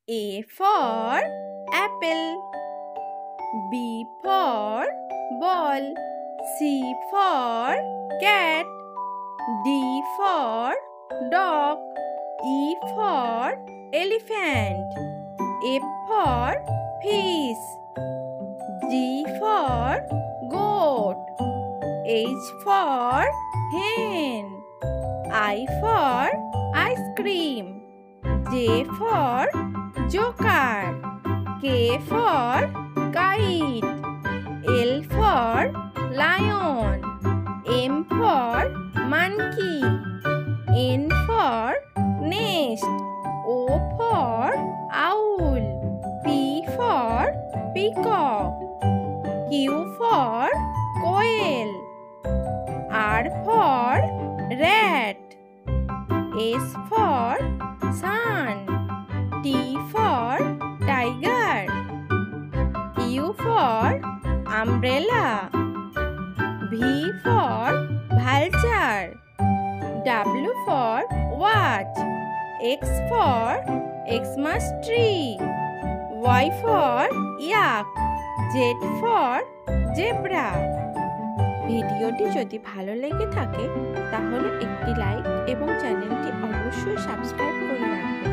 A for apple. B for ball. C for cat. D for dog. E for elephant. F for fish. G for goat. H for hen. I for ice cream. J for joker. K for kite. L for lion. M for monkey. N for nest. O for owl. P for peacock. Q for quail. R for rat. S for sun. T for tiger. U for umbrella. V for vulture. W for watch. X for Xmas tree. Y for yak. Z for zebra. ভিডিওটি যদি ভালো লেগে থাকে তাহলে একটি like এবং চ্যানেলটি অবশ্যই সাবস্ক্রাইব করে রাখবেন।